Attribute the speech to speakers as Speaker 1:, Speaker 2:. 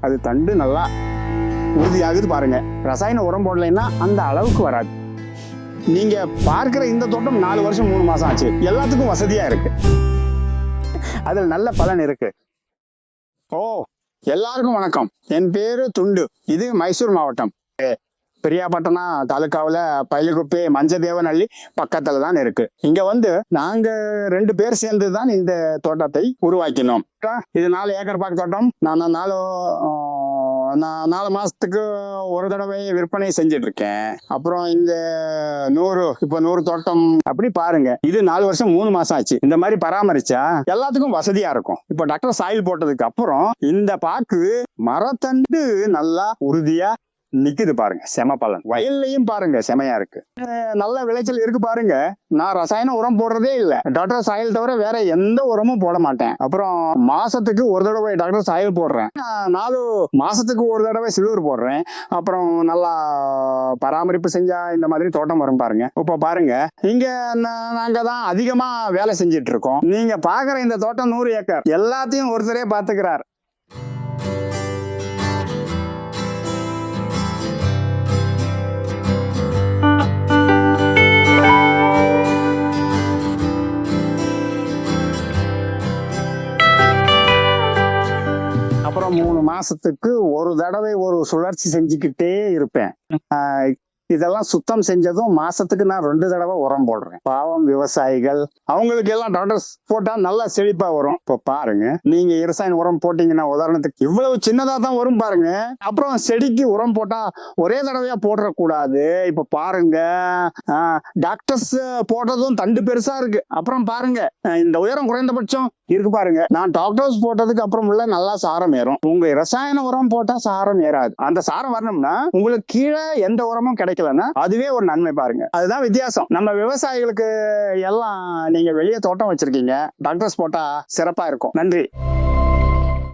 Speaker 1: அது தண்டு நல்லா உறுதியாகுது பாருங்க. ரசாயன உரம் போடலைன்னா அந்த அளவுக்கு வராது. நீங்க பார்க்கிற இந்த தோட்டம் 4 வருஷம் 3 மாசம் ஆச்சு. எல்லாத்துக்கும் வசதியா இருக்கு. அதுல நல்ல பலன் இருக்கு. எல்லாருக்கும் வணக்கம். என் பேரு துண்டு. இது மைசூர் மாவட்டம், பெரியாப்பட்டனா தாலுக்காவில் பயிலுக்குப்பே மஞ்சதேவனஹள்ளி பக்கத்துல தான் இருக்கு. இங்க வந்து நாங்க 2 பேர் சேர்ந்து தான் இந்த தோட்டத்தை உருவாக்கினோம். இது 4 ஏக்கர் பாக்கு தோட்டம். நான் 4 மாசத்துக்கு ஒரு தடவை விற்பனை செஞ்சுட்டு இருக்கேன். அப்புறம் இந்த 100 தோட்டம் அப்படி பாருங்க. இது 4 வருஷம் 3 மாசம் ஆச்சு. இந்த மாதிரி பராமரிச்சா எல்லாத்துக்கும் வசதியா இருக்கும். இப்போ டாக்டர் சாயில் போட்டதுக்கு அப்புறம் இந்த பாக்கு மரத்தண்டு நல்லா உறுதியா நிக்குது பாருங்க. செம பலன். வயல்லையும் பாருங்க செமையா இருக்கு. நல்ல விளைச்சல் இருக்கு பாருங்க. நான் ரசாயன உரம் போடுறதே இல்ல. டாக்டர் சாயில் தவிர வேற எந்த உரமும் போட மாட்டேன். அப்புறம் மாசத்துக்கு ஒரு தடவை டாக்டர் சாயில் போடுறேன். 4 மாசத்துக்கு ஒரு தடவை சில்வர் போடுறேன். அப்புறம் நல்லா பராமரிப்பு செஞ்சா இந்த மாதிரி தோட்டம் வரும் பாருங்க. இப்ப பாருங்க, இங்க நாங்க தான் அதிகமா வேலை செஞ்சிட்டு இருக்கோம். நீங்க பாக்குற இந்த தோட்டம் 100 ஏக்கர். எல்லாத்தையும் ஒருத்தரே பாத்துக்கிறார். அப்புறம் 3 மாசத்துக்கு ஒரு தடவை ஒரு சுழற்சி செஞ்சுக்கிட்டே இருப்பேன். இதெல்லாம் சுத்தம் செஞ்சதும் மாசத்துக்கு நான் 2 தடவை உரம் போடுறேன். பாவம் விவசாயிகள், அவங்களுக்கு எல்லாம் டாக்டர்ஸ் போட்டா நல்லா செழிப்பா வரும். இப்ப பாருங்க, நீங்க ரசாயன உரம் போட்டீங்கன்னா உதாரணத்துக்கு இவ்வளவு சின்னதா தான் வரும் பாருங்க. அப்புறம் செடிக்கு உரம் போட்டா ஒரே தடவையா போடுற கூடாது. இப்ப பாருங்க, டாக்டர்ஸ் போட்டதும் தண்டு பெருசா இருக்கு. அப்புறம் பாருங்க, இந்த உயரம் குறைந்தபட்சம் இருக்கு பாருங்க. நான் டாக்டர்ஸ் போட்டதுக்கு அப்புறம் உள்ள நல்லா சாரம் ஏறும். உங்க ரசாயன உரம் போட்டா சாரம் ஏறாது. அந்த சாரம் வரணும்னா உங்களுக்கு கீழே எந்த உரமும் கிடைக்கலன்னா அதுவே ஒரு நன்மை பாருங்க. அதுதான் வித்தியாசம். நம்ம விவசாயிகளுக்கு எல்லாம் நீங்க வெளியே தோட்டம் வச்சிருக்கீங்க, டாக்டர்ஸ் போட்டா சிறப்பா இருக்கும். நன்றி.